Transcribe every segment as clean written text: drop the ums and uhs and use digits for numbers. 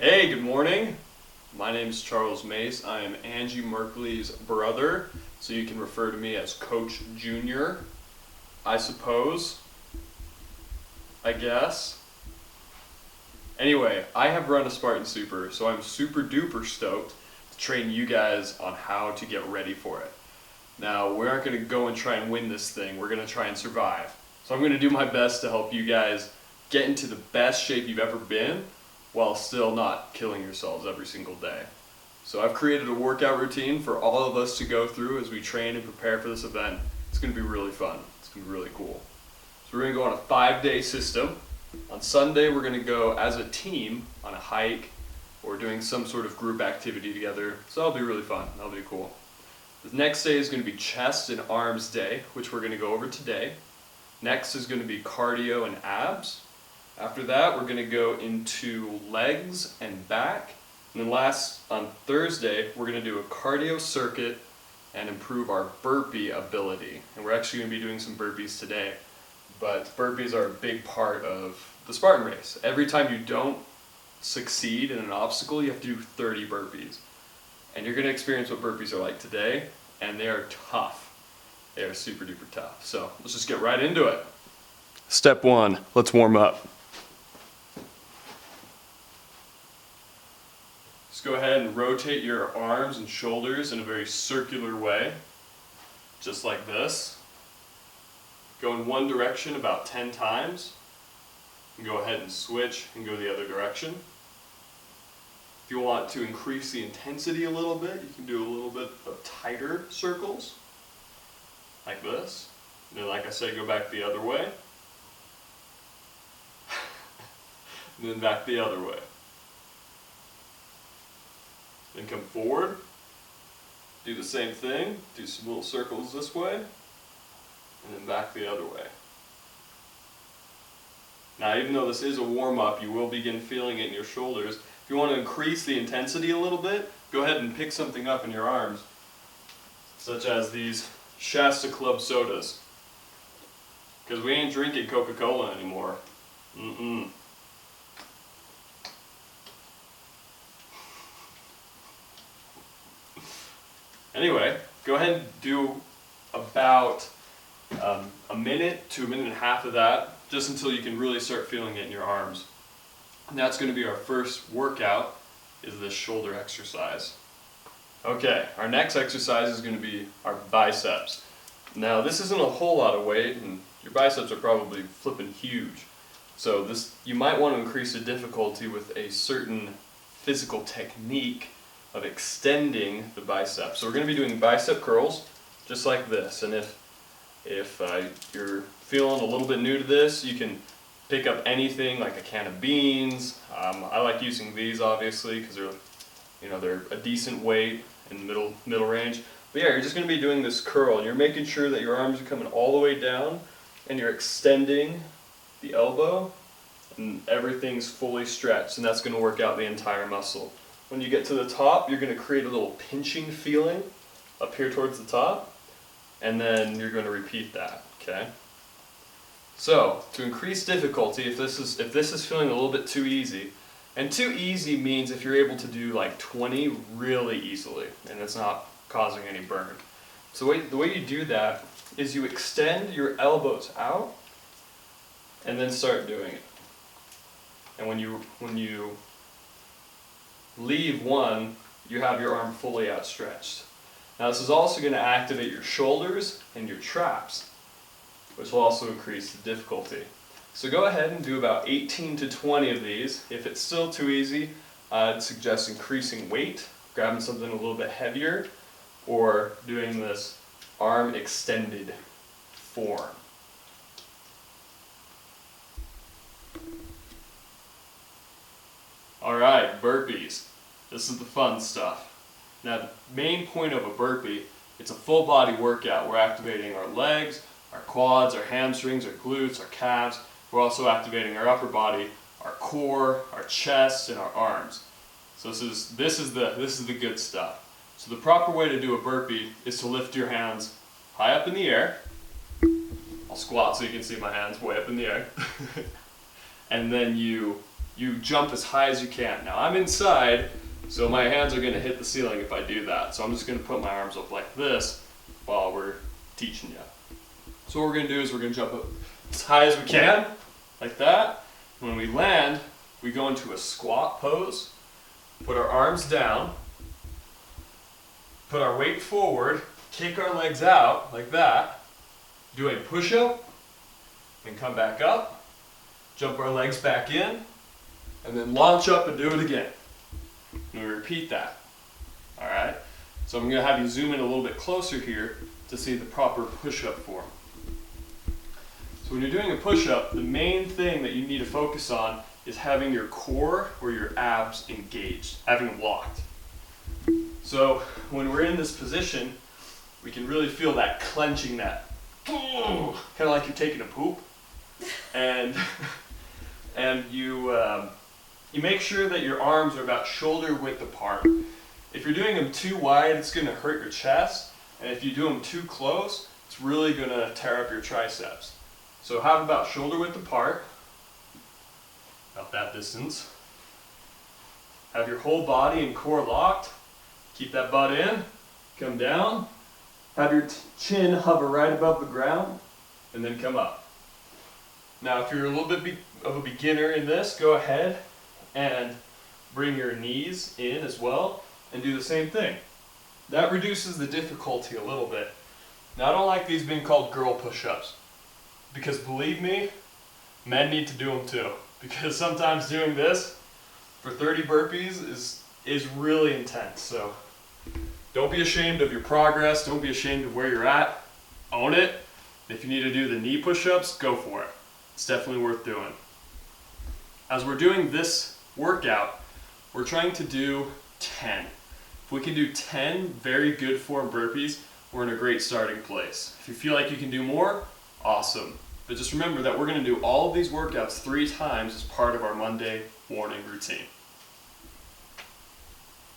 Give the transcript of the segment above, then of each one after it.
Hey, good morning. My name is Charles Mace. I am Angie Merkley's brother, so you can refer to me as Coach Junior, I suppose. I guess. Anyway, I have run a Spartan Super, so I'm super duper stoked to train you guys on how to get ready for it. Now, we aren't going to go and try and win this thing, we're going to try and survive. So I'm going to do my best to help you guys get into the best shape you've ever been while still not killing yourselves every single day. So I've created a workout routine for all of us to go through as we train and prepare for this event. It's going to be really fun. It's going to be really cool. So we're going to go on a 5-day system. On Sunday, we're going to go as a team on a hike or doing some sort of group activity together. So that'll be really fun. That'll be cool. The next day is going to be chest and arms day, which we're going to go over today. Next is going to be cardio and abs. After that, we're going to go into legs and back. And then last, on Thursday, we're going to do a cardio circuit and improve our burpee ability. And we're actually going to be doing some burpees today. But burpees are a big part of the Spartan race. Every time you don't succeed in an obstacle, you have to do 30 burpees. And you're going to experience what burpees are like today, and they are tough. They are super duper tough. So let's just get right into it. Step 1, let's warm up. Just go ahead and rotate your arms and shoulders in a very circular way, just like this. Go in one direction about 10 times, and go ahead and switch and go the other direction. If you want to increase the intensity a little bit, you can do a little bit of tighter circles, like this. And then, like I said, go back the other way, and then back the other way. Then come forward, do the same thing, do some little circles this way, and then back the other way. Now, even though this is a warm-up, you will begin feeling it in your shoulders. If you want to increase the intensity a little bit, go ahead and pick something up in your arms, such as these Shasta Club sodas. Because we ain't drinking Coca-Cola anymore. Anyway, go ahead and do about a minute to a minute and a half of that, just until you can really start feeling it in your arms. And that's going to be our first workout, is this shoulder exercise. Okay, our next exercise is going to be our biceps. Now, this isn't a whole lot of weight, and your biceps are probably flipping huge. So you might want to increase the difficulty with a certain physical technique of extending the biceps. So we're going to be doing bicep curls, just like this. And if you're feeling a little bit new to this, you can pick up anything like a can of beans. I like using these, obviously, because they're a decent weight in the middle range. But yeah, you're just going to be doing this curl, and you're making sure that your arms are coming all the way down, and you're extending the elbow, and everything's fully stretched, and that's going to work out the entire muscle. When you get to the top, you're going to create a little pinching feeling up here towards the top, and then you're going to repeat that, okay? So, to increase difficulty, if this is feeling a little bit too easy, and too easy means if you're able to do like 20 really easily, and it's not causing any burn. So the way you do that is you extend your elbows out, and then start doing it. And when you leave one, you have your arm fully outstretched. Now, this is also going to activate your shoulders and your traps, which will also increase the difficulty. So go ahead and do about 18 to 20 of these. If it's still too easy, I'd suggest increasing weight, grabbing something a little bit heavier, or doing this arm extended form. Alright, burpees. This is the fun stuff. Now, the main point of a burpee, it's a full body workout. We're activating our legs, our quads, our hamstrings, our glutes, our calves. We're also activating our upper body, our core, our chest, and our arms. So this is the good stuff. So the proper way to do a burpee is to lift your hands high up in the air. I'll squat so you can see my hands way up in the air. And then you you jump as high as you can. Now I'm inside, so my hands are gonna hit the ceiling if I do that. So I'm just gonna put my arms up like this while we're teaching you. So what we're gonna do is we're gonna jump up as high as we can, like that. When we land, we go into a squat pose, put our arms down, put our weight forward, kick our legs out like that, do a push-up, and come back up, jump our legs back in, and then launch up and do it again. And we repeat that. All right? So I'm going to have you zoom in a little bit closer here to see the proper push-up form. So when you're doing a push-up, the main thing that you need to focus on is having your core or your abs engaged, having them locked. So when we're in this position, we can really feel that clenching, that kind of like you're taking a poop, and you make sure that your arms are about shoulder width apart. If you're doing them too wide, it's going to hurt your chest, and if you do them too close, it's really going to tear up your triceps. So have about shoulder width apart, about that distance. Have your whole body and core locked. Keep that butt in, come down, have your chin hover right above the ground, and then come up. Now if you're a little bit of a beginner in this, go ahead and bring your knees in as well and do the same thing. That reduces the difficulty a little bit. Now I don't like these being called girl push-ups, because believe me, men need to do them too. Because sometimes doing this for 30 burpees is really intense. So don't be ashamed of your progress. Don't be ashamed of where you're at. Own it. If you need to do the knee push-ups, go for it. It's definitely worth doing. As we're doing this workout, we're trying to do 10. If we can do 10 very good form burpees, we're in a great starting place. If you feel like you can do more, awesome. But just remember that we're going to do all of these workouts 3 times as part of our Monday morning routine.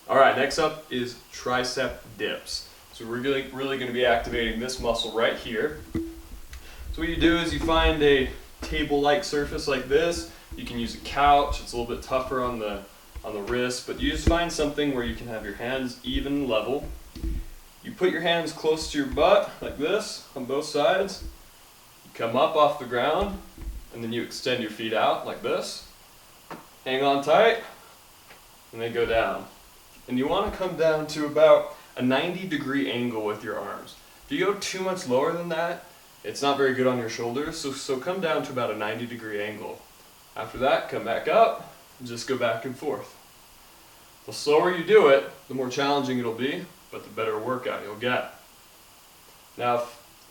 All right, next up is tricep dips. So we're really going to be activating this muscle right here. So what you do is you find a table-like surface like this. You can use a couch. It's a little bit tougher on the wrist, but you just find something where you can have your hands even level. You put your hands close to your butt like this on both sides. You come up off the ground, and then you extend your feet out like this. Hang on tight, and then go down. And you want to come down to about a 90-degree angle with your arms. If you go too much lower than that, it's not very good on your shoulders, so come down to about a 90-degree angle. After that, come back up, and just go back and forth. The slower you do it, the more challenging it'll be, but the better workout you'll get. Now,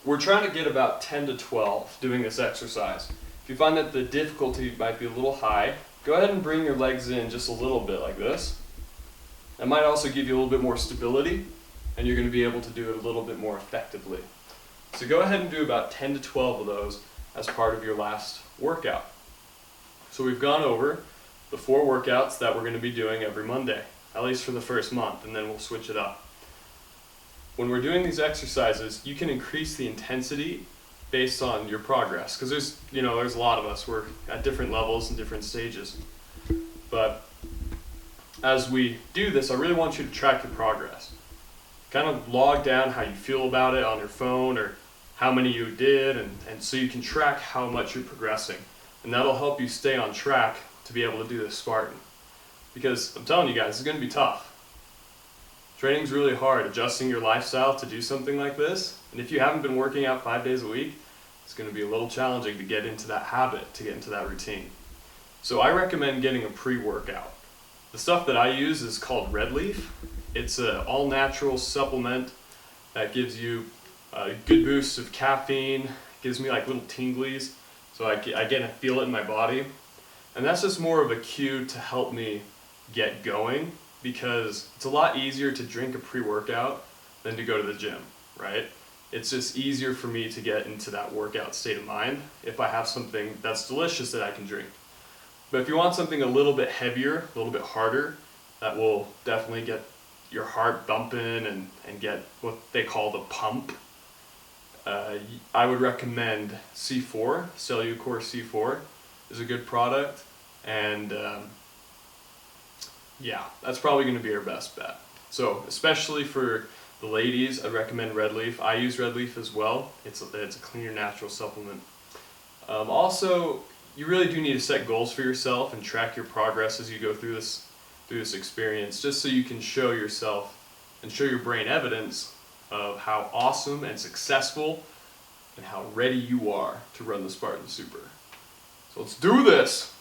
we're trying to get about 10 to 12 doing this exercise. If you find that the difficulty might be a little high, go ahead and bring your legs in just a little bit like this. That might also give you a little bit more stability, and you're going to be able to do it a little bit more effectively. So go ahead and do about 10 to 12 of those as part of your last workout. So we've gone over the 4 workouts that we're going to be doing every Monday, at least for the first month, and then we'll switch it up. When we're doing these exercises, you can increase the intensity based on your progress, because there's a lot of us. We're at different levels and different stages. But as we do this, I really want you to track your progress. Kind of log down how you feel about it on your phone, or how many you did, and so you can track how much you're progressing. And that'll help you stay on track to be able to do this Spartan. Because I'm telling you guys, it's going to be tough. Training's really hard, adjusting your lifestyle to do something like this. And if you haven't been working out 5 days a week, it's going to be a little challenging to get into that habit, to get into that routine. So I recommend getting a pre-workout. The stuff that I use is called Red Leaf. It's an all-natural supplement that gives you a good boost of caffeine. It gives me like little tinglies, so I get to feel it in my body. And that's just more of a cue to help me get going, because it's a lot easier to drink a pre-workout than to go to the gym, right? It's just easier for me to get into that workout state of mind if I have something that's delicious that I can drink. But if you want something a little bit heavier, a little bit harder, that will definitely get your heart bumping and get what they call the pump, I would recommend C4. Cellucor C4 is a good product. And yeah, that's probably going to be our best bet. So especially for the ladies, I'd recommend Red Leaf. I use Red Leaf as well. It's a cleaner, natural supplement. Also, you really do need to set goals for yourself and track your progress as you go through this experience, just so you can show yourself and show your brain evidence of how awesome and successful and how ready you are to run the Spartan Super. So let's do this!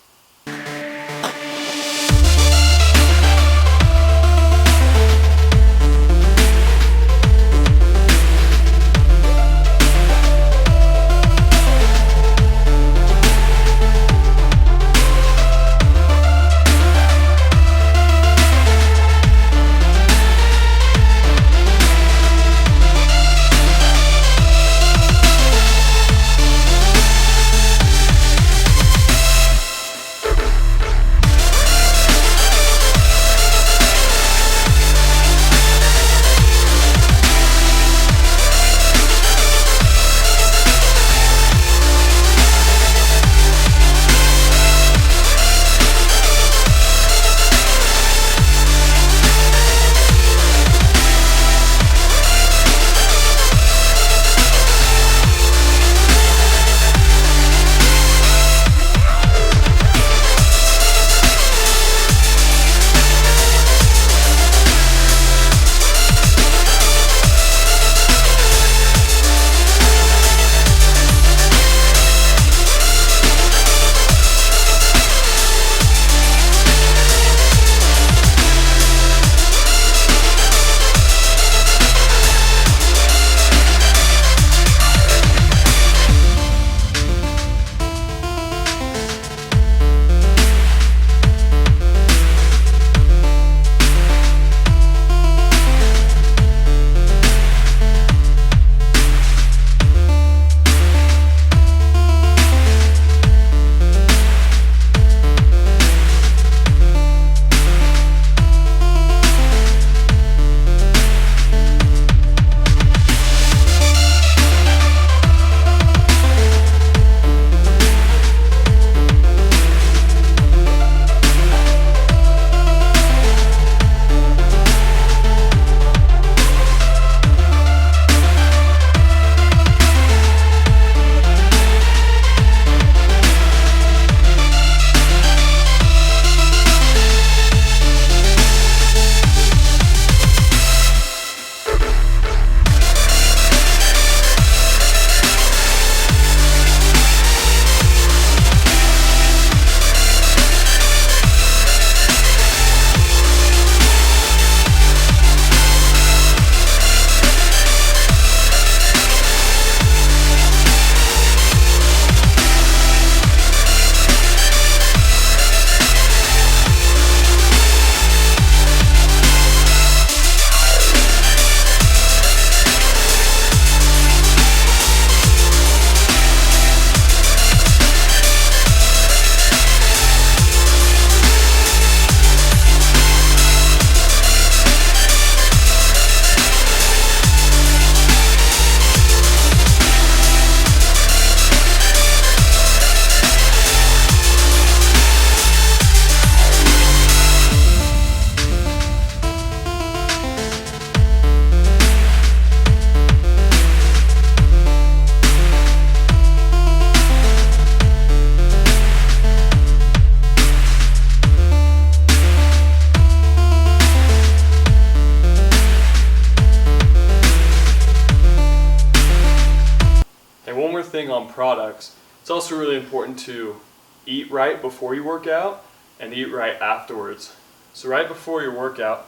Thing on products, it's also really important to eat right before you work out and eat right afterwards. So right before your workout,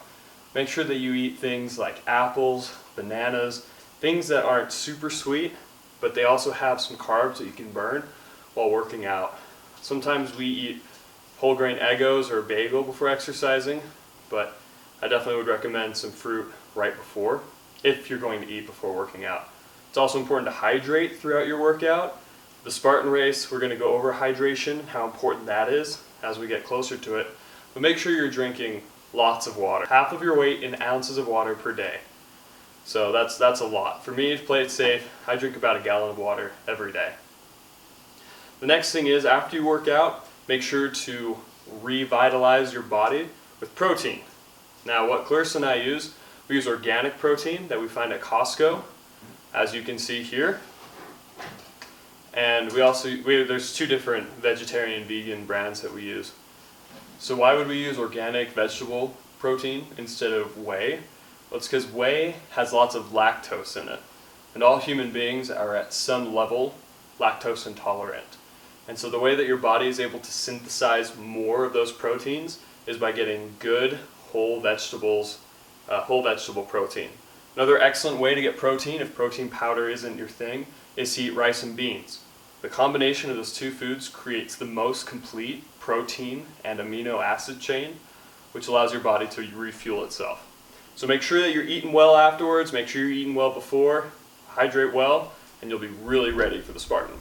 make sure that you eat things like apples, bananas, things that aren't super sweet, but they also have some carbs that you can burn while working out. Sometimes we eat whole grain Eggos or a bagel before exercising, but I definitely would recommend some fruit right before, if you're going to eat before working out. It's also important to hydrate throughout your workout. The Spartan race, we're going to go over hydration, how important that is as we get closer to it. But make sure you're drinking lots of water. Half of your weight in ounces of water per day. So that's a lot. For me, to play it safe, I drink about a gallon of water every day. The next thing is, after you work out, make sure to revitalize your body with protein. Now, what Clarissa and I use, we use organic protein that we find at Costco, as you can see here. And there's 2 different vegetarian and vegan brands that we use. So why would we use organic vegetable protein instead of whey? Well, it's because whey has lots of lactose in it. And all human beings are at some level lactose intolerant. And so the way that your body is able to synthesize more of those proteins is by getting good whole vegetable protein. Another excellent way to get protein, if protein powder isn't your thing, is to eat rice and beans. The combination of those 2 foods creates the most complete protein and amino acid chain, which allows your body to refuel itself. So make sure that you're eating well afterwards, make sure you're eating well before, hydrate well, and you'll be really ready for the Spartan.